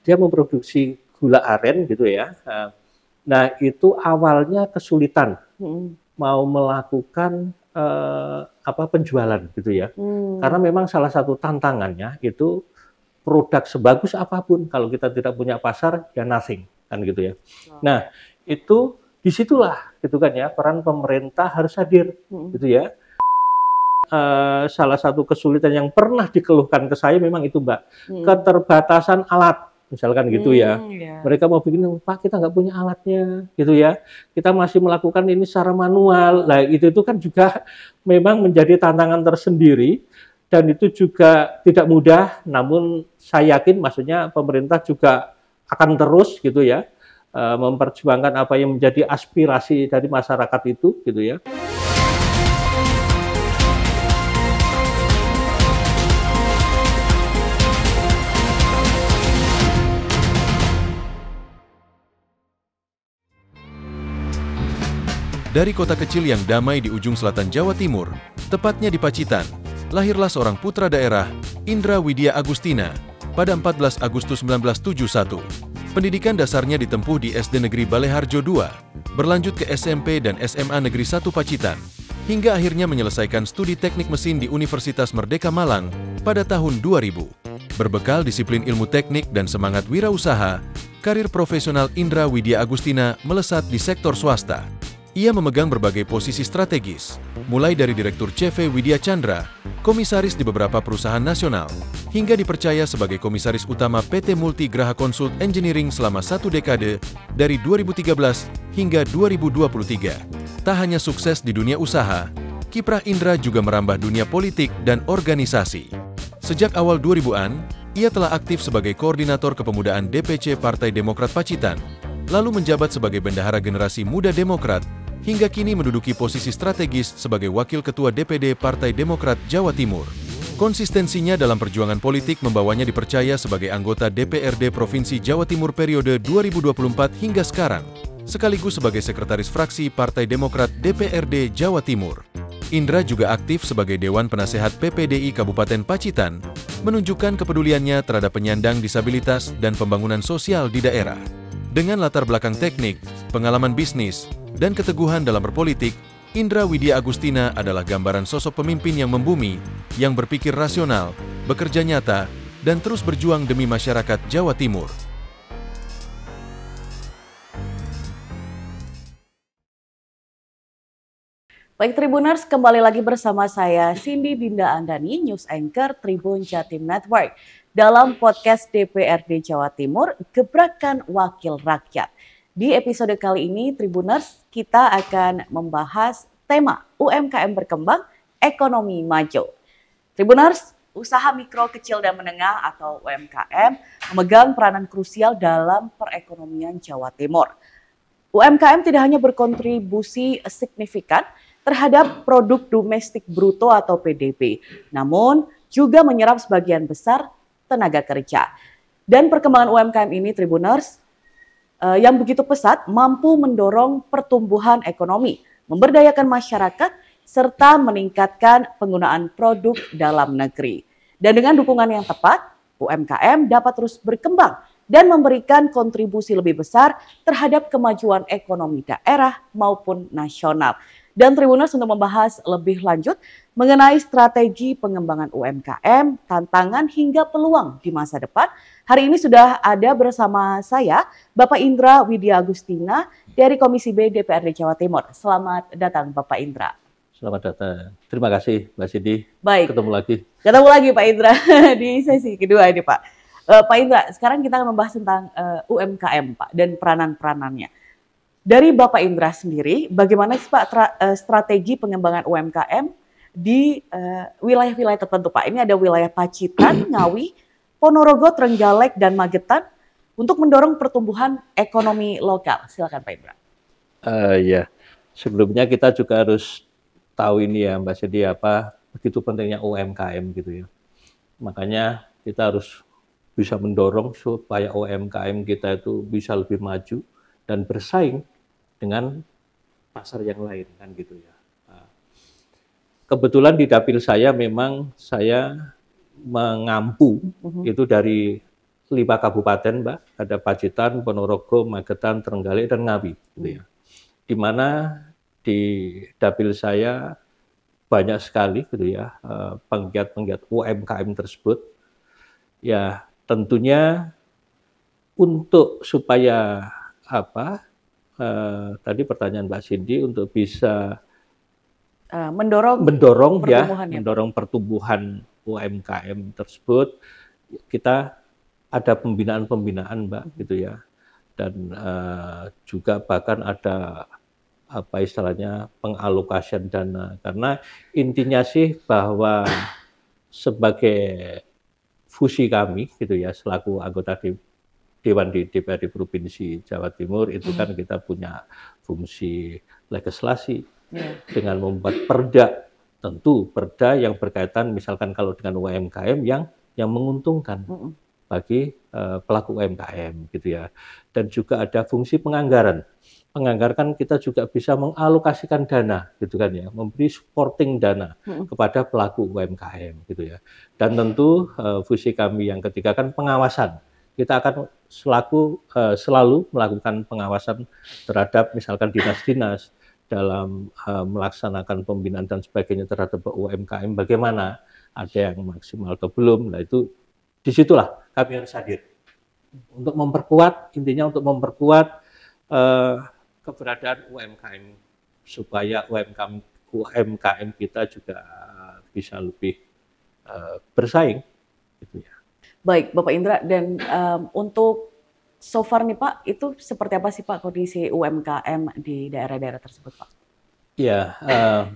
dia memproduksi gula aren gitu ya. Nah, itu awalnya kesulitan mau melakukan penjualan gitu ya. Karena memang salah satu tantangannya itu produk sebagus apapun kalau kita tidak punya pasar ya nothing kan gitu ya. Nah, itu disitulah gitu kan ya peran pemerintah harus hadir gitu ya. Salah satu kesulitan yang pernah dikeluhkan ke saya memang itu Mbak, keterbatasan alat misalkan gitu ya. Mereka mau bikin, Pak kita nggak punya alatnya gitu ya, kita masih melakukan ini secara manual. Nah itu kan juga memang menjadi tantangan tersendiri dan itu juga tidak mudah, namun saya yakin maksudnya pemerintah juga akan terus gitu ya memperjuangkan apa yang menjadi aspirasi dari masyarakat itu gitu ya. Dari kota kecil yang damai di ujung selatan Jawa Timur, tepatnya di Pacitan, lahirlah seorang putra daerah, Indra Widya Agustina, pada 14 Agustus 1971. Pendidikan dasarnya ditempuh di SD Negeri Baleharjo II, berlanjut ke SMP dan SMA Negeri 1 Pacitan, hingga akhirnya menyelesaikan studi teknik mesin di Universitas Merdeka Malang pada tahun 2000. Berbekal disiplin ilmu teknik dan semangat wirausaha, karir profesional Indra Widya Agustina melesat di sektor swasta. Ia memegang berbagai posisi strategis, mulai dari Direktur CV Widya Chandra, komisaris di beberapa perusahaan nasional, hingga dipercaya sebagai komisaris utama PT Multi Graha Consult Engineering selama 1 dekade dari 2013 hingga 2023. Tak hanya sukses di dunia usaha, kiprah Indra juga merambah dunia politik dan organisasi. Sejak awal 2000-an, ia telah aktif sebagai koordinator kepemudaan DPC Partai Demokrat Pacitan, lalu menjabat sebagai bendahara generasi muda Demokrat, hingga kini menduduki posisi strategis sebagai Wakil Ketua DPD Partai Demokrat Jawa Timur. Konsistensinya dalam perjuangan politik membawanya dipercaya sebagai anggota DPRD Provinsi Jawa Timur periode 2024 hingga sekarang, sekaligus sebagai Sekretaris Fraksi Partai Demokrat DPRD Jawa Timur. Indra juga aktif sebagai Dewan Penasehat PPDI Kabupaten Pacitan, menunjukkan kepeduliannya terhadap penyandang disabilitas dan pembangunan sosial di daerah. Dengan latar belakang teknik, pengalaman bisnis, dan keteguhan dalam berpolitik, Indra Widya Agustina adalah gambaran sosok pemimpin yang membumi, yang berpikir rasional, bekerja nyata, dan terus berjuang demi masyarakat Jawa Timur. Baik Tribuners, kembali lagi bersama saya Cindy Dinda Andani, News Anchor Tribun Jatim Network. Dalam podcast DPRD Jawa Timur, Gebrakan Wakil Rakyat. Di episode kali ini, Tribuners, kita akan membahas tema UMKM berkembang, ekonomi maju. Tribuners, usaha mikro, kecil, dan menengah atau UMKM memegang peranan krusial dalam perekonomian Jawa Timur. UMKM tidak hanya berkontribusi signifikan terhadap produk domestik bruto atau PDB, namun juga menyerap sebagian besar tenaga kerja. Dan perkembangan UMKM ini, Tribuners, yang begitu pesat mampu mendorong pertumbuhan ekonomi, memberdayakan masyarakat, serta meningkatkan penggunaan produk dalam negeri. Dan dengan dukungan yang tepat, UMKM dapat terus berkembang dan memberikan kontribusi lebih besar terhadap kemajuan ekonomi daerah maupun nasional. Dan Tribuners, untuk membahas lebih lanjut mengenai strategi pengembangan UMKM, tantangan hingga peluang di masa depan, hari ini sudah ada bersama saya Bapak Indra Widya Agustina dari Komisi B DPRD Jawa Timur. Selamat datang Bapak Indra. Selamat datang. Terima kasih Mbak Cindy. Baik. Ketemu lagi. Ketemu lagi Pak Indra di sesi kedua ini Pak. Pak Indra, sekarang kita akan membahas tentang UMKM Pak dan peranan-peranannya. Dari Bapak Indra sendiri, bagaimana sih Pak strategi pengembangan UMKM di wilayah-wilayah tertentu Pak? Ini ada wilayah Pacitan, Ngawi, Ponorogo, Trenggalek, dan Magetan untuk mendorong pertumbuhan ekonomi lokal. Silakan Pak Indra. Ya, sebelumnya kita juga harus tahu ini ya Mbak Cindy, apa begitu pentingnya UMKM gitu ya. Makanya kita harus bisa mendorong supaya UMKM kita itu bisa lebih maju dan bersaing dengan pasar yang lain kan gitu ya. Nah, kebetulan di dapil saya memang saya mengampu itu dari 5 kabupaten, Mbak. Ada Pacitan, Ponorogo, Magetan, Trenggalek, dan Ngawi, gitu ya. Di mana di dapil saya banyak sekali, gitu ya, penggiat-penggiat UMKM tersebut. Ya, tentunya untuk supaya apa? Tadi pertanyaan Mbak Cindy untuk bisa mendorong mendorong pertumbuhan UMKM tersebut, kita ada pembinaan-pembinaan, Mbak, gitu ya, dan juga bahkan ada apa istilahnya pengalokasian dana, karena intinya sih bahwa sebagai fusi kami, gitu ya, selaku anggota Dewan di DPRD Provinsi Jawa Timur itu kan kita punya fungsi legislasi dengan membuat perda, tentu perda yang berkaitan misalkan kalau dengan UMKM yang menguntungkan bagi pelaku UMKM, gitu ya. Dan juga ada fungsi penganggaran. Penganggaran kita juga bisa mengalokasikan dana, gitu kan ya, memberi supporting dana kepada pelaku UMKM, gitu ya. Dan tentu fungsi kami yang ketiga kan pengawasan. Kita akan selalu melakukan pengawasan terhadap misalkan dinas-dinas dalam melaksanakan pembinaan dan sebagainya terhadap UMKM, bagaimana, ada yang maksimal atau belum. Nah itu disitulah kami harus hadir untuk memperkuat, intinya untuk memperkuat keberadaan UMKM supaya UMKM kita juga bisa lebih bersaing, gitu ya. Baik, Bapak Indra, dan untuk so far nih Pak, itu seperti apa sih Pak kondisi UMKM di daerah-daerah tersebut Pak? Ya,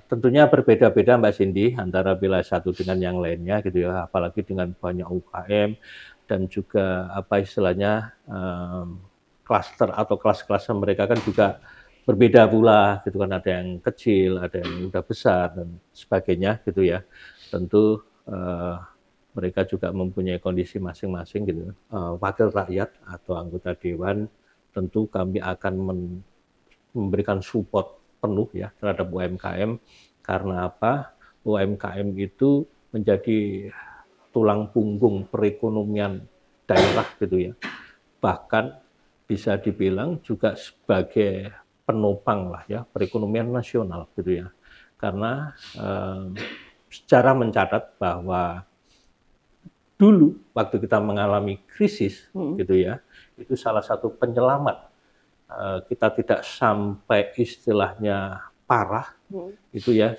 tentunya berbeda-beda Mbak Cindy antara wilayah satu dengan yang lainnya, gitu ya, apalagi dengan banyak UKM dan juga apa istilahnya klaster atau kelas-kelas mereka kan juga berbeda pula, gitu kan, ada yang kecil, ada yang udah besar dan sebagainya, gitu ya. Tentu mereka juga mempunyai kondisi masing-masing, gitu. Wakil rakyat atau anggota dewan tentu kami akan memberikan support penuh ya terhadap UMKM, karena apa? UMKM itu menjadi tulang punggung perekonomian daerah, gitu ya. Bahkan bisa dibilang juga sebagai penopang lah ya perekonomian nasional, gitu ya. Karena secara mencatat bahwa dulu waktu kita mengalami krisis, gitu ya, itu salah satu penyelamat kita tidak sampai istilahnya parah, itu ya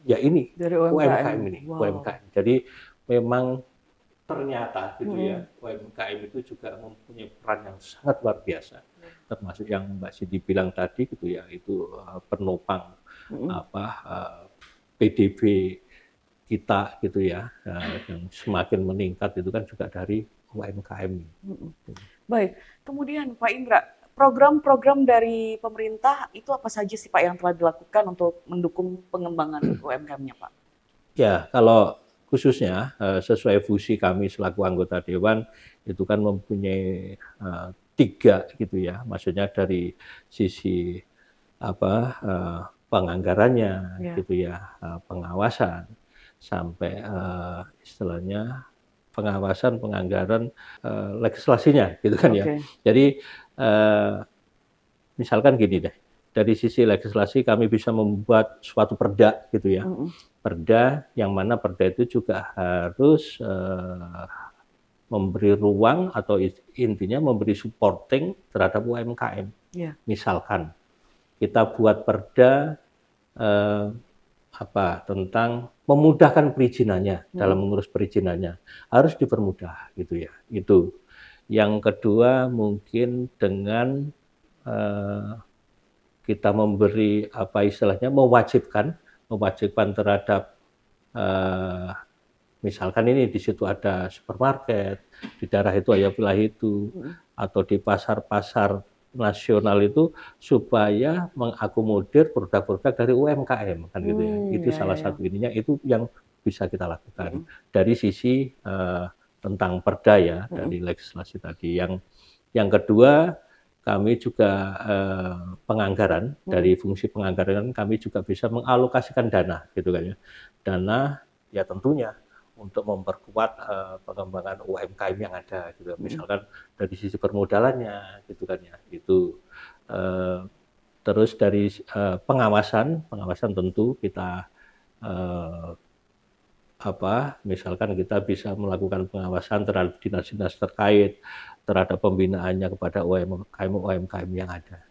ini dari UMKM ini, wow. UMKM. Jadi memang ternyata, gitu ya, UMKM itu juga mempunyai peran yang sangat luar biasa, termasuk yang Mbak Cindy bilang tadi, gitu ya, itu penopang PDB kita, gitu ya, yang semakin meningkat itu kan juga dari UMKM. Baik, kemudian Pak Indra, program-program dari pemerintah itu apa saja sih Pak yang telah dilakukan untuk mendukung pengembangan UMKM-nya Pak? Ya, kalau khususnya sesuai fungsi kami selaku anggota dewan itu kan mempunyai 3, gitu ya, maksudnya dari sisi penganggarannya, gitu ya, pengawasan sampai istilahnya pengawasan, penganggaran, legislasinya, gitu kan ya. Jadi misalkan gini deh, dari sisi legislasi kami bisa membuat suatu perda, gitu ya. Perda yang mana perda itu juga harus memberi ruang atau intinya memberi supporting terhadap UMKM. Misalkan kita buat perda tentang memudahkan perizinannya, dalam mengurus perizinannya harus dipermudah, gitu ya. Itu. Yang kedua mungkin dengan kita memberi istilahnya mewajibkan terhadap misalkan ini di situ ada supermarket, di daerah itu ada wilayah itu, atau di pasar-pasar nasional itu supaya mengakomodir produk-produk dari UMKM, kan gitu ya. Itu salah satu ininya, itu yang bisa kita lakukan dari sisi tentang perda ya, dari legislasi tadi. Yang kedua, kami juga penganggaran, dari fungsi penganggaran kami juga bisa mengalokasikan dana, gitu kan ya. Dana ya tentunya untuk memperkuat pengembangan UMKM yang ada gitu. Misalkan dari sisi permodalannya gitu kan ya. Itu terus dari pengawasan tentu kita misalkan kita bisa melakukan pengawasan terhadap dinas-dinas terkait, terhadap pembinaannya kepada UMKM yang ada.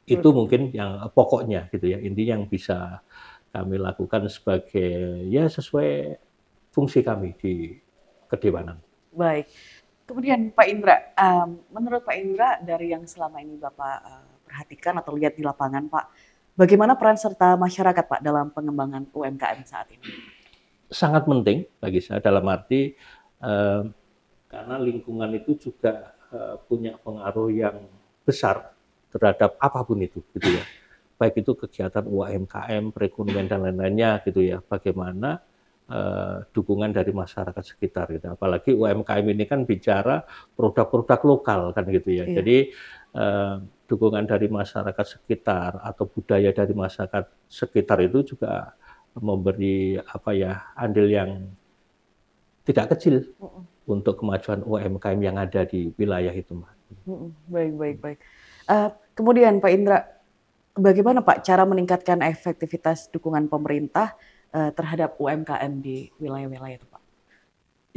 Itu mungkin yang pokoknya gitu ya, intinya yang bisa kami lakukan sebagai ya sesuai fungsi kami di Kedewanan. Baik. Kemudian Pak Indra, menurut Pak Indra dari yang selama ini Bapak perhatikan atau lihat di lapangan Pak, bagaimana peran serta masyarakat Pak dalam pengembangan UMKM saat ini? Sangat penting bagi saya dalam arti karena lingkungan itu juga punya pengaruh yang besar terhadap apapun itu gitu ya. Baik itu kegiatan UMKM, perekonomian dan lain-lainnya gitu ya. Bagaimana dukungan dari masyarakat sekitar gitu. Apalagi UMKM ini kan bicara produk-produk lokal kan gitu ya. Jadi dukungan dari masyarakat sekitar atau budaya dari masyarakat sekitar itu juga memberi andil yang tidak kecil untuk kemajuan UMKM yang ada di wilayah itu, Mbak. Baik. Kemudian Pak Indra, bagaimana Pak cara meningkatkan efektivitas dukungan pemerintah terhadap UMKM di wilayah-wilayah itu, Pak?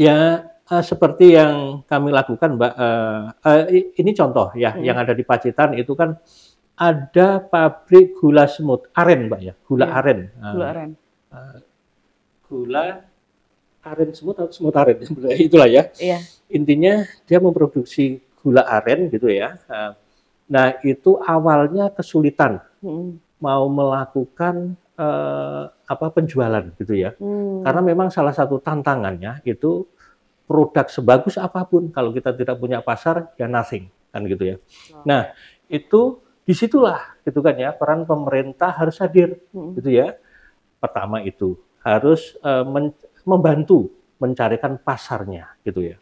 Ya, seperti yang kami lakukan, Mbak. Ini contoh ya, yang ada di Pacitan itu kan ada pabrik gula semut aren, Mbak ya, gula aren. Gula aren. Gula aren semut atau semut aren, itulah ya. Iya. Intinya dia memproduksi gula aren gitu ya. Nah itu awalnya kesulitan mau melakukan penjualan gitu ya. Karena memang salah satu tantangannya itu produk sebagus apapun kalau kita tidak punya pasar ya nothing kan gitu ya. Nah itu disitulah gitu kan ya peran pemerintah harus hadir gitu ya. Pertama itu harus membantu mencarikan pasarnya gitu ya.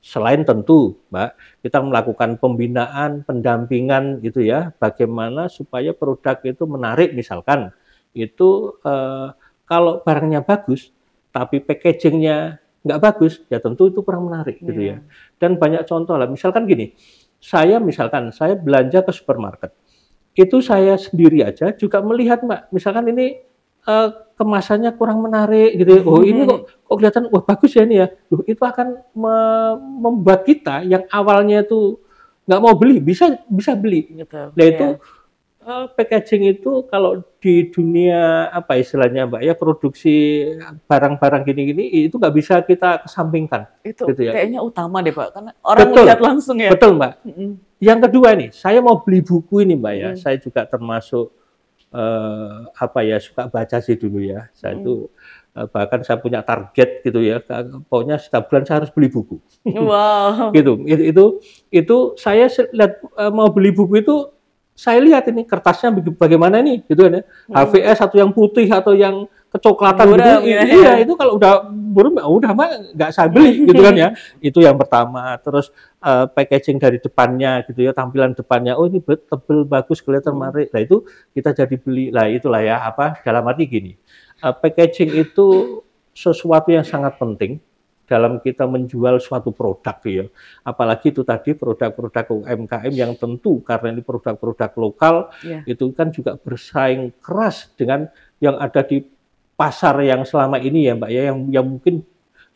Selain tentu, Mbak, kita melakukan pembinaan, pendampingan gitu ya, bagaimana supaya produk itu menarik misalkan. Itu kalau barangnya bagus, tapi packagingnya nggak bagus, ya tentu itu kurang menarik gitu ya. Dan banyak contoh lah, misalkan gini, saya belanja ke supermarket, itu saya sendiri aja juga melihat, Mbak, misalkan ini kemasannya kurang menarik gitu. Oh ini kok kelihatan wah bagus ya ini ya. Loh, itu akan membuat kita yang awalnya itu nggak mau beli bisa beli. Gitu, nah itu packaging itu kalau di dunia apa istilahnya Mbak ya produksi barang-barang gini-gini itu nggak bisa kita kesampingkan. Itu gitu ya. kayaknya utama deh Pak karena orang lihat langsung ya. Betul Mbak. Yang kedua nih saya mau beli buku ini Mbak ya. Saya juga termasuk suka baca sih dulu ya. Saya itu bahkan saya punya target gitu ya. Pokoknya setiap bulan saya harus beli buku. Wow. Itu saya lihat mau beli buku itu saya lihat ini kertasnya bagaimana nih gitu kan ya. HVS atau yang putih atau yang kecoklatan buram, gitu. Ya. Iya, itu kalau udah buram udah mah nggak saya beli gitu kan ya. Itu yang pertama. Terus packaging dari depannya gitu ya, tampilan depannya. Oh ini tebel bagus kelihatan menarik. Nah itu kita jadi beli. Lah itulah ya dalam arti gini. Packaging itu sesuatu yang sangat penting dalam kita menjual suatu produk ya. Apalagi itu tadi produk-produk UMKM yang tentu karena ini produk-produk lokal itu kan juga bersaing keras dengan yang ada di pasar yang selama ini ya Mbak ya yang mungkin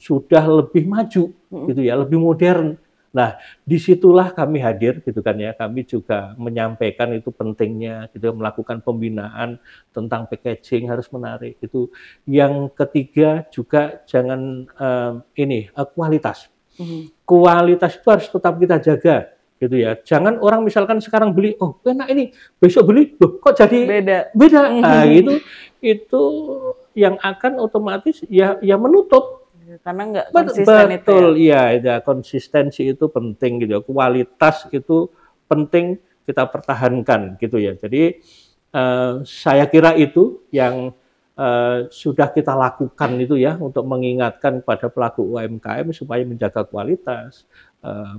sudah lebih maju gitu ya, lebih modern. Nah, disitulah kami hadir gitu kan ya. Kami juga menyampaikan itu pentingnya gitu melakukan pembinaan tentang packaging harus menarik. Itu yang ketiga juga jangan kualitas. Kualitas itu harus tetap kita jaga gitu ya. Jangan orang misalkan sekarang beli, oh enak ini, besok beli, loh kok jadi beda. Nah, itu yang akan otomatis ya menutup karena nggak konsisten. Betul, ya konsistensi itu penting gitu. Kualitas itu penting kita pertahankan gitu ya. Jadi saya kira itu yang sudah kita lakukan itu ya untuk mengingatkan pada pelaku UMKM supaya menjaga kualitas,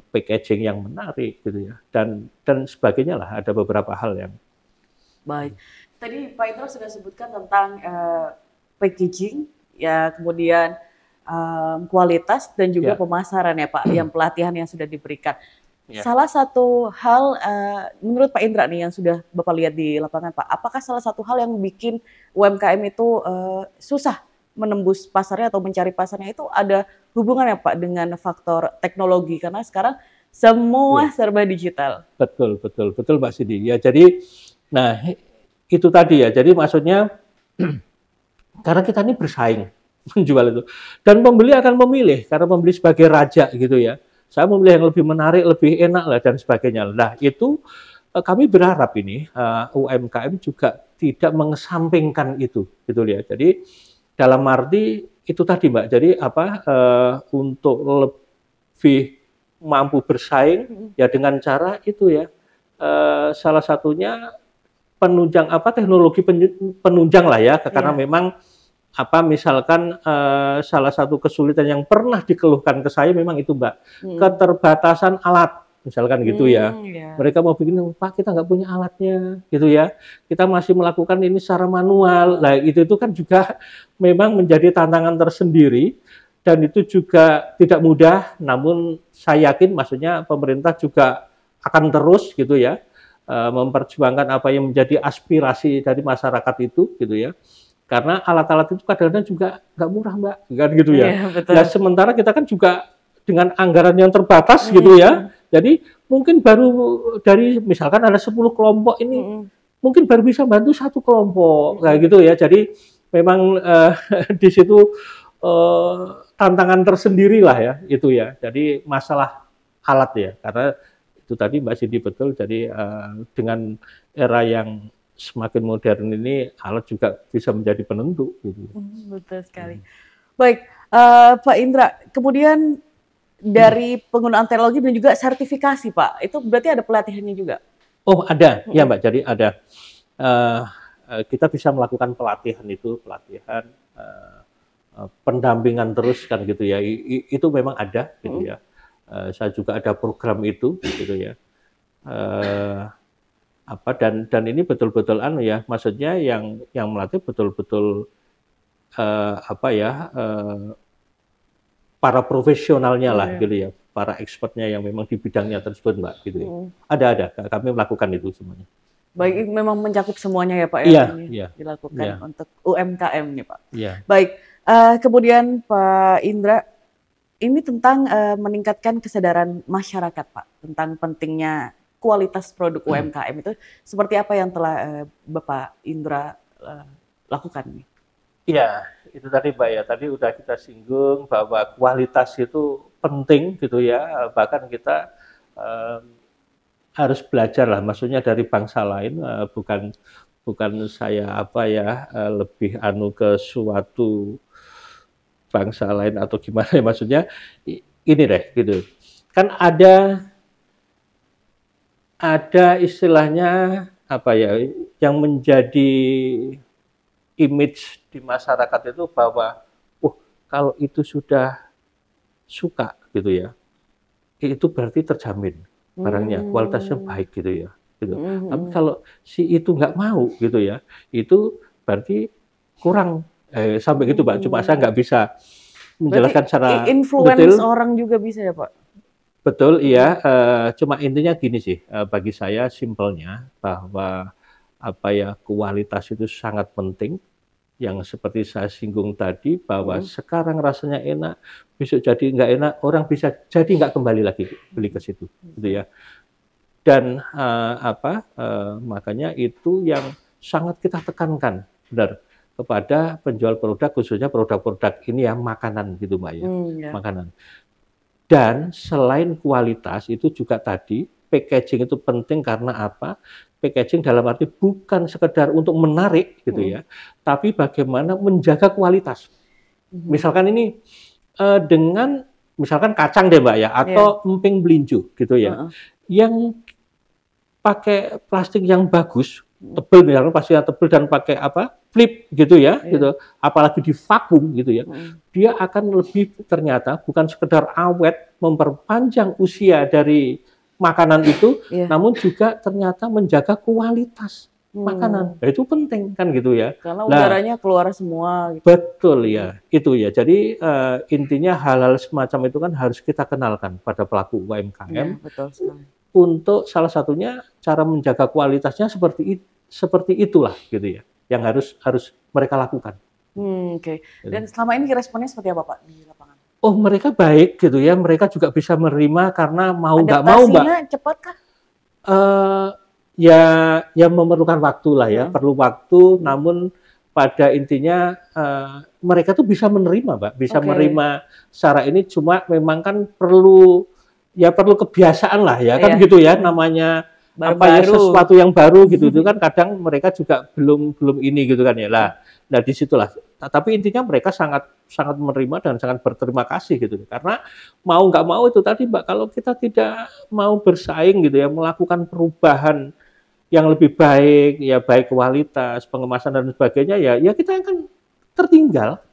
packaging yang menarik gitu ya. Dan sebagainya lah, ada beberapa hal yang. Baik. Tadi Pak Indra sudah sebutkan tentang packaging ya, kemudian kualitas dan juga pemasaran ya Pak, yang pelatihan yang sudah diberikan. Salah satu hal menurut Pak Indra nih yang sudah Bapak lihat di lapangan Pak, apakah salah satu hal yang bikin UMKM itu susah menembus pasarnya atau mencari pasarnya itu ada hubungannya Pak dengan faktor teknologi, karena sekarang semua serba digital. Betul Mbak Cindy. Ya jadi, nah itu tadi ya. Jadi maksudnya karena kita ini bersaing menjual itu, dan pembeli akan memilih karena pembeli sebagai raja gitu ya. Saya memilih yang lebih menarik, lebih enak lah dan sebagainya. Nah itu kami berharap ini UMKM juga tidak mengesampingkan itu, gitu ya. Jadi dalam arti itu tadi Mbak. Jadi untuk lebih mampu bersaing ya dengan cara itu ya, salah satunya penunjang teknologi penunjang lah ya, karena memang misalkan salah satu kesulitan yang pernah dikeluhkan ke saya memang itu Mbak, keterbatasan alat misalkan gitu ya. Mereka mau bikin, Pak kita nggak punya alatnya gitu ya, kita masih melakukan ini secara manual. Nah itu kan juga memang menjadi tantangan tersendiri. Dan itu juga tidak mudah, namun saya yakin maksudnya pemerintah juga akan terus gitu ya, memperjuangkan apa yang menjadi aspirasi dari masyarakat itu gitu ya. Karena alat-alat itu kadang-kadang juga nggak murah Mbak, kan gitu ya. Nah sementara kita kan juga dengan anggaran yang terbatas gitu ya. Jadi mungkin baru dari misalkan ada 10 kelompok ini, mungkin baru bisa bantu 1 kelompok, kayak gitu ya. Jadi memang di situ tantangan tersendiri lah ya itu ya. Jadi masalah alat ya, karena itu tadi Mbak Cindy betul. Jadi dengan era yang semakin modern ini alat juga bisa menjadi penentu gitu. Betul sekali. Baik, Pak Indra, kemudian dari penggunaan teknologi dan juga sertifikasi Pak, itu berarti ada pelatihannya juga? Oh ada, ya Mbak. Jadi ada, kita bisa melakukan pelatihan pendampingan terus kan gitu ya, itu memang ada gitu ya. Saya juga ada program itu gitu ya. Dan ini betul-betul ya, maksudnya yang melatih betul-betul para profesionalnya lah gitu ya, para expertnya yang memang di bidangnya tersebut Mbak gitu ya. Ada kami melakukan itu semuanya. Baik, memang mencakup semuanya ya Pak ya, dilakukan untuk UMKM nih Pak. Iya. Baik. Kemudian Pak Indra, ini tentang meningkatkan kesadaran masyarakat Pak tentang pentingnya kualitas produk UMKM itu seperti apa yang telah Bapak Indra lakukan nih? Iya, itu tadi Mbak ya, tadi udah kita singgung bahwa kualitas itu penting gitu ya, bahkan kita harus belajar lah, maksudnya dari bangsa lain, bukan saya lebih ke suatu bangsa lain atau gimana ya, maksudnya ini deh gitu. Kan ada istilahnya yang menjadi image di masyarakat itu bahwa kalau itu sudah suka gitu ya, itu berarti terjamin barangnya kualitasnya baik gitu ya. Gitu. Tapi kalau si itu nggak mau gitu ya, itu berarti kurang sampai gitu Pak. Cuma saya nggak bisa menjelaskan secara influence orang juga bisa ya Pak? Betul, iya. Cuma intinya gini sih, bagi saya simpelnya bahwa kualitas itu sangat penting. Yang seperti saya singgung tadi bahwa sekarang rasanya enak, besok jadi nggak enak, orang bisa jadi nggak kembali lagi beli ke situ, gitu ya. Dan makanya itu yang sangat kita tekankan, benar, kepada penjual produk, khususnya produk-produk ini ya, makanan gitu Mbak ya, makanan. Dan selain kualitas itu juga tadi packaging itu penting karena apa? Packaging dalam arti bukan sekedar untuk menarik gitu ya, tapi bagaimana menjaga kualitas. Misalkan ini dengan misalkan kacang deh Mbak ya, atau emping belinju gitu ya, yang pakai plastik yang bagus, tebel misalnya pastinya tebel dan pakai flip gitu ya, gitu. Apalagi di vakum gitu ya, dia akan lebih ternyata bukan sekedar awet, memperpanjang usia dari makanan itu, namun juga ternyata menjaga kualitas makanan. Nah, itu penting kan gitu ya. Karena udaranya keluar semua. Gitu. Betul ya, itu ya. Jadi intinya hal-hal semacam itu kan harus kita kenalkan pada pelaku UMKM. Ya, betul sekali. Untuk salah satunya cara menjaga kualitasnya seperti itulah gitu ya, yang harus mereka lakukan. Oke. Dan selama ini responnya seperti apa Pak di lapangan? Oh, mereka baik gitu ya. Mereka juga bisa menerima karena mau nggak mau, Mbak. Adaptasinya cepat kah? Ya memerlukan waktu lah ya, perlu waktu. Namun pada intinya mereka tuh bisa menerima, Mbak, bisa menerima secara ini. Cuma memang kan perlu kebiasaan lah ya, kan gitu ya, namanya sesuatu yang baru gitu. Itu kan kadang mereka juga belum ini gitu kan ya lah. Nah disitulah. Tapi intinya mereka sangat menerima dan sangat berterima kasih gitu. Karena mau nggak mau itu tadi, Mbak, kalau kita tidak mau bersaing gitu ya, melakukan perubahan yang lebih baik, ya baik kualitas, pengemasan dan sebagainya, ya kita akan tertinggal.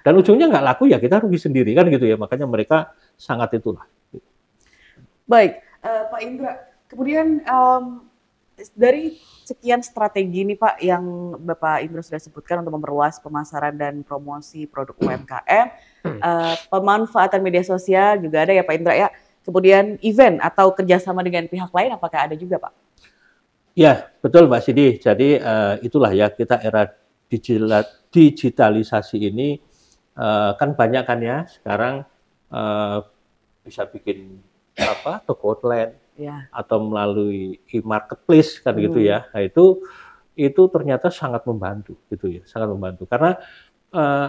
Dan ujungnya nggak laku, ya kita rugi sendiri kan gitu ya. Makanya mereka sangat itulah. Baik, Pak Indra. Kemudian dari sekian strategi nih Pak yang Bapak Indra sudah sebutkan untuk memperluas pemasaran dan promosi produk UMKM, pemanfaatan media sosial juga ada ya Pak Indra ya. Kemudian event atau kerjasama dengan pihak lain apakah ada juga Pak? Ya betul Mbak Sidi. Jadi itulah ya, kita era digitalisasi ini kan banyak kan ya sekarang bisa bikin toko online. Atau melalui e-marketplace kan gitu ya. Nah, itu ternyata sangat membantu gitu ya, sangat membantu. Karena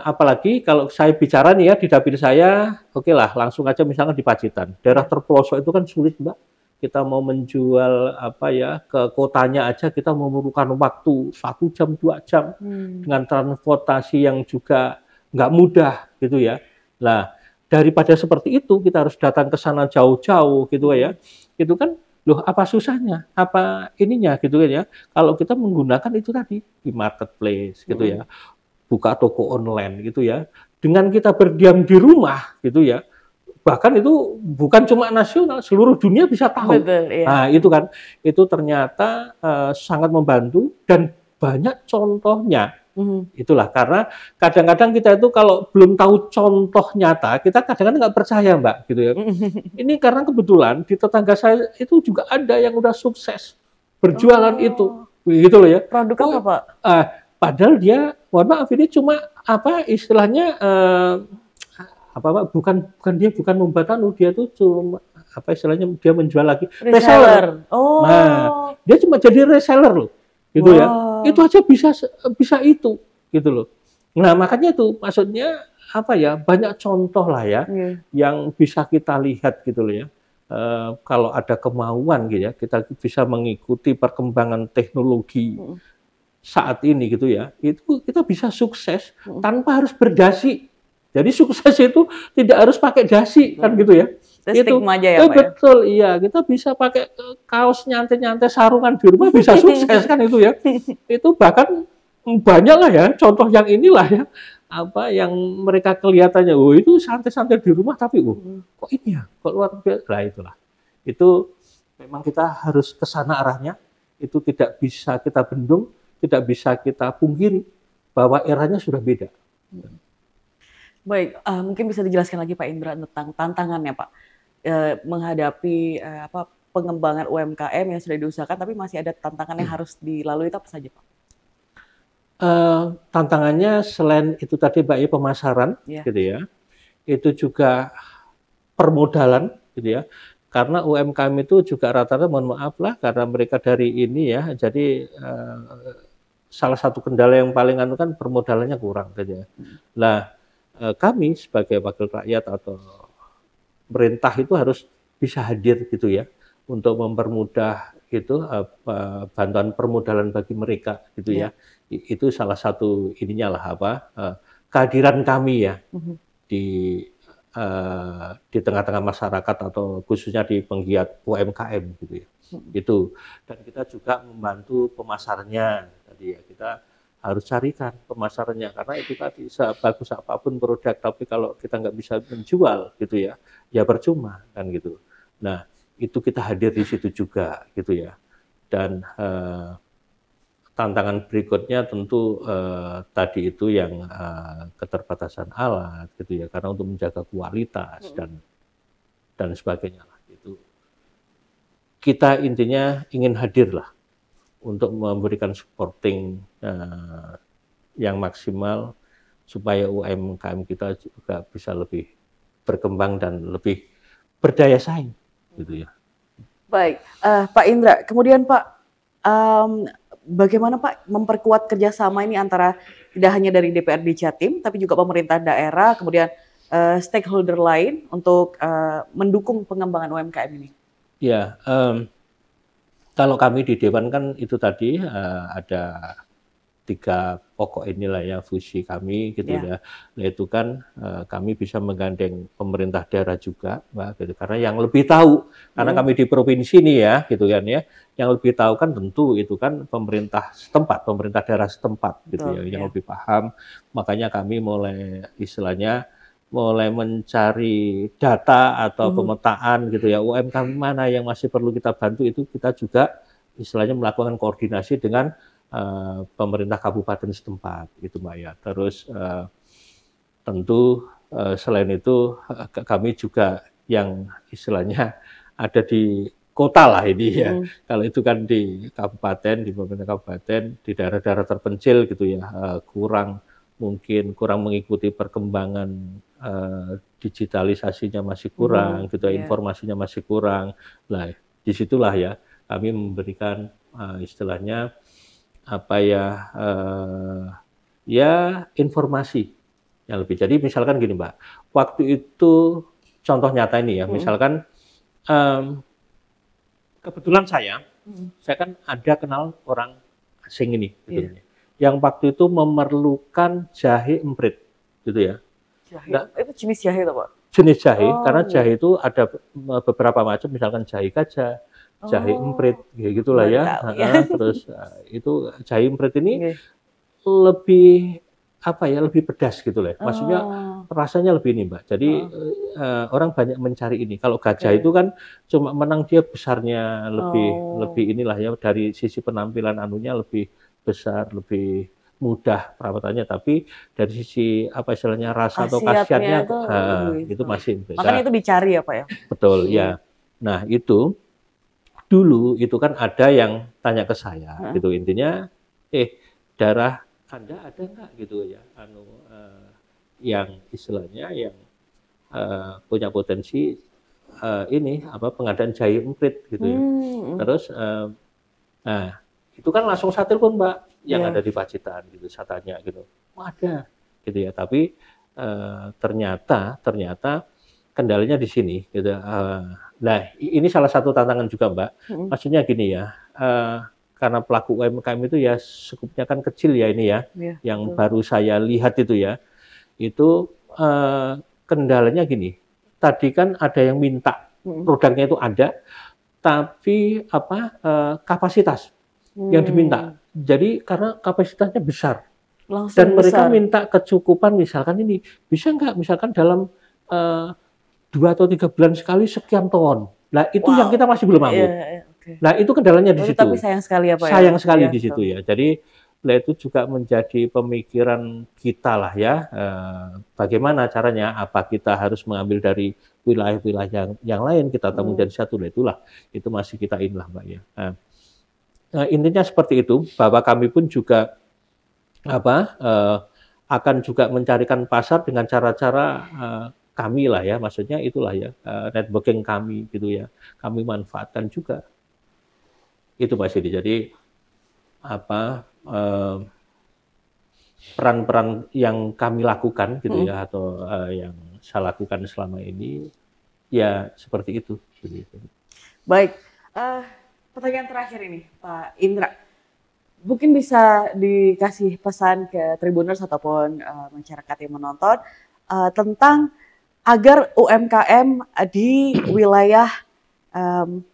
apalagi kalau saya bicara nih ya di dapil saya, oke lah langsung aja misalnya di Pacitan. Daerah terpelosok itu kan sulit, Mbak. Kita mau menjual ke kotanya aja kita memerlukan waktu 1 jam 2 jam dengan transportasi yang juga nggak mudah gitu ya. Nah, daripada seperti itu kita harus datang ke sana jauh-jauh gitu ya. Itu kan loh apa susahnya, apa ininya gitu kan ya. Kalau kita menggunakan itu tadi di marketplace gitu ya, buka toko online gitu ya. Dengan kita berdiam di rumah gitu ya, bahkan itu bukan cuma nasional, seluruh dunia bisa tahu. Betul, iya. Nah itu kan, itu ternyata sangat membantu dan banyak contohnya. Itulah karena kadang-kadang kita itu kalau belum tahu contoh nyata, kita kadang-kadang nggak percaya Mbak gitu ya. Ini karena kebetulan di tetangga saya itu juga ada yang udah sukses berjualan itu, gitu loh ya. Produk apa Pak? Padahal dia, mohon maaf ini cuma istilahnya Pak? Bukan membuat dia tuh cuma istilahnya dia menjual lagi reseller. Nah dia cuma jadi reseller loh. Gitu ya, itu aja bisa itu, gitu loh. Nah makanya itu maksudnya banyak contoh lah ya, yang bisa kita lihat gitu loh ya. Kalau ada kemauan gitu ya, kita bisa mengikuti perkembangan teknologi saat ini gitu ya, itu kita bisa sukses tanpa harus berdasi. Jadi sukses itu tidak harus pakai dasi kan gitu ya. Itu aja ya, Pak, betul iya, kita bisa pakai kaos nyantai-nyantai sarungan di rumah bisa sukses kan itu ya. Itu bahkan banyak lah ya contoh yang inilah ya, yang mereka kelihatannya itu santai-santai di rumah tapi kok ini ya, kok luar biasa. Lah itulah. Itu memang kita harus ke sana arahnya. Itu tidak bisa kita bendung, tidak bisa kita pungkiri bahwa eranya sudah beda. Baik, mungkin bisa dijelaskan lagi Pak Indra tentang tantangannya Pak. Menghadapi pengembangan UMKM yang sudah diusahakan tapi masih ada tantangan yang harus dilalui, itu apa saja Pak? Tantangannya selain itu tadi Mbak ya, pemasaran gitu ya, itu juga permodalan gitu ya, karena UMKM itu juga rata-rata mohon maaf lah karena mereka dari ini ya, jadi salah satu kendala yang paling kan permodalannya kurang gitu ya. Nah kami sebagai wakil rakyat atau pemerintah itu harus bisa hadir gitu ya untuk mempermudah itu bantuan permodalan bagi mereka gitu ya. Itu salah satu ininya lah kehadiran kami ya di tengah-tengah masyarakat atau khususnya di penggiat UMKM gitu ya. Itu dan kita juga membantu pemasarannya tadi ya, kita harus carikan pemasarannya karena itu tadi sebagus apapun produk tapi kalau kita nggak bisa menjual gitu ya percuma kan gitu. Nah itu kita hadir di situ juga gitu ya, dan tantangan berikutnya tentu tadi itu yang keterbatasan alat gitu ya, karena untuk menjaga kualitas dan sebagainya lah itu. Kita intinya ingin hadir lah untuk memberikan supporting yang maksimal supaya UMKM kita juga bisa lebih berkembang dan lebih berdaya saing gitu ya. Baik, Pak Indra, kemudian Pak, bagaimana Pak memperkuat kerjasama ini antara tidak hanya dari DPRD Jatim, tapi juga pemerintah daerah, kemudian stakeholder lain untuk mendukung pengembangan UMKM ini? Ya, kalau kami di Dewan kan itu tadi ada 3 pokok inilah ya visi kami gitu ya. Yaitu kan kami bisa menggandeng pemerintah daerah juga, Mbak, gitu. Karena yang lebih tahu, karena kami di provinsi ini ya, gitu kan ya. Yang lebih tahu kan tentu itu kan pemerintah setempat, pemerintah daerah setempat gitu ya, yang lebih paham. Makanya kami mulai istilahnya mulai mencari data atau pemetaan gitu ya, UMKM mana yang masih perlu kita bantu, itu kita juga istilahnya melakukan koordinasi dengan pemerintah kabupaten setempat gitu Mbak ya. Terus tentu selain itu kami juga yang istilahnya ada di kota lah ini ya. Kalau itu kan di kabupaten, di pemerintah kabupaten, di daerah-daerah terpencil gitu ya, kurang mengikuti perkembangan digitalisasinya masih kurang gitu, informasinya masih kurang. Nah, disitulah ya kami memberikan istilahnya apa ya, ya informasi yang lebih. Jadi misalkan gini Mbak, waktu itu contoh nyata ini ya, misalkan kebetulan saya kan ada kenal orang asing ini, gitu, yang waktu itu memerlukan jahe emprit, gitu ya. Jahe, nah, itu jenis jahe itu Pak? Jenis jahe, karena jahe itu ada beberapa macam, misalkan jahe gajah, jahe emprit, gitulah ya. Terus itu jahe emprit ini lebih apa ya, lebih pedas gitu lah. Maksudnya rasanya lebih ini Mbak. Jadi orang banyak mencari ini. Kalau gajah itu kan cuma menang dia besarnya lebih inilah ya, dari sisi penampilan anunya lebih besar, lebih mudah perawatannya, tapi dari sisi apa istilahnya rasa atau khasiatnya itu masih beda. Makanya itu dicari ya Pak ya. Betul ya. Nah itu dulu itu kan ada yang tanya ke saya gitu, intinya darah Anda ada nggak gitu ya, yang istilahnya yang punya potensi ini apa pengadaan jahe emprit gitu ya. Terus nah itu kan langsung saya telepon Mbak yang ada di Pacitan gitu, saya tanya gitu, ada gitu ya, tapi ternyata kendalanya di sini gitu. Nah, ini salah satu tantangan juga Mbak. Maksudnya gini ya, karena pelaku UMKM itu ya skupnya kan kecil ya ini ya, yang baru saya lihat itu ya, itu kendalanya gini. Tadi kan ada yang minta produknya itu ada, tapi apa kapasitas yang diminta. Jadi karena kapasitasnya besar. Langsung dan mereka besar. Minta kecukupan, misalkan ini bisa nggak misalkan dalam 2 atau 3 bulan sekali sekian ton. Nah itu yang kita masih belum mampu. Nah itu kendalanya di situ. Tapi sayang sekali ya Pak. Sayang sekali di situ ya. Jadi itu juga menjadi pemikiran kita lah ya. Bagaimana caranya? Apa kita harus mengambil dari wilayah-wilayah yang lain, kita temu dari satu. Itulah itu masih kita inilah Mbak ya. Intinya seperti itu. Bahwa kami pun juga akan juga mencarikan pasar dengan cara-cara kami lah ya, maksudnya itulah ya, networking kami gitu ya, kami manfaatkan juga. Itu Pak Sidi. Jadi peran-peran yang kami lakukan gitu ya, atau yang saya lakukan selama ini ya seperti itu. Baik, pertanyaan terakhir ini Pak Indra, mungkin bisa dikasih pesan ke Tribuners ataupun masyarakat yang menonton tentang agar UMKM di wilayah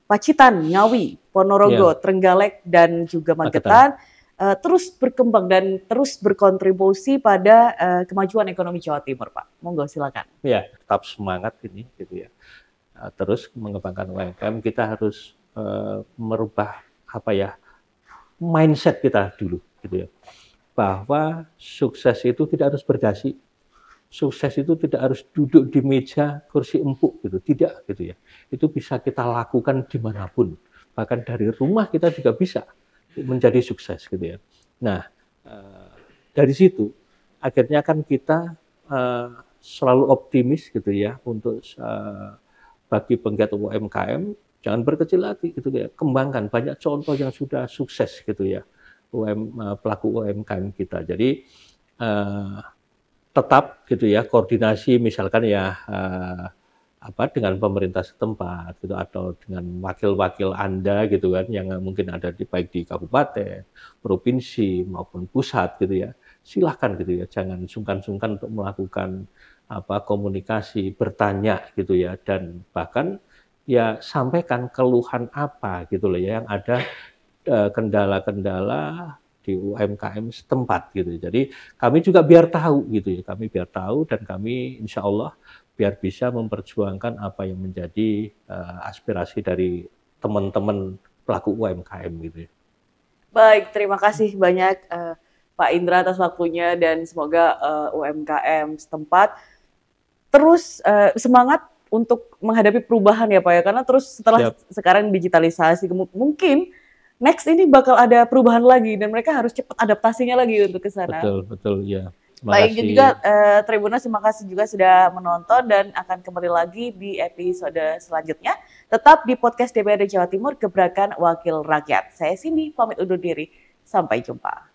Pacitan, Ngawi, Ponorogo, Trenggalek, dan juga Magetan terus berkembang dan terus berkontribusi pada kemajuan ekonomi Jawa Timur, Pak. Monggo silakan. Ya, tetap semangat ini, gitu ya. Terus mengembangkan UMKM, kita harus merubah mindset kita dulu gitu ya. Bahwa sukses itu tidak harus berdasi. Sukses itu tidak harus duduk di meja kursi empuk gitu, tidak gitu ya. Itu bisa kita lakukan dimanapun. Bahkan dari rumah kita juga bisa menjadi sukses gitu ya. Nah, dari situ akhirnya kan kita selalu optimis gitu ya untuk bagi penggiat UMKM jangan berkecil hati gitu ya. Kembangkan banyak contoh yang sudah sukses gitu ya. Pelaku UMKM kita. Jadi tetap gitu ya koordinasi misalkan ya dengan pemerintah setempat gitu atau dengan wakil-wakil Anda gitu kan yang mungkin ada baik di kabupaten, provinsi maupun pusat gitu ya. Silahkan gitu ya, jangan sungkan-sungkan untuk melakukan komunikasi, bertanya gitu ya, dan bahkan ya sampaikan keluhan apa gitu loh ya yang ada kendala-kendala di UMKM setempat gitu. Jadi kami juga biar tahu gitu ya, kami biar tahu dan kami insya Allah biar bisa memperjuangkan apa yang menjadi aspirasi dari teman-teman pelaku UMKM gitu ya. Baik, terima kasih banyak Pak Indra atas waktunya dan semoga UMKM setempat terus semangat untuk menghadapi perubahan ya Pak ya, karena terus setelah sekarang digitalisasi mungkin next ini bakal ada perubahan lagi dan mereka harus cepat adaptasinya lagi untuk ke sana. Betul ya. Baik juga Tribuners, terima kasih juga sudah menonton dan akan kembali lagi di episode selanjutnya. Tetap di podcast DPRD Jawa Timur Gebrakan Wakil Rakyat. Saya Cindy pamit undur diri. Sampai jumpa.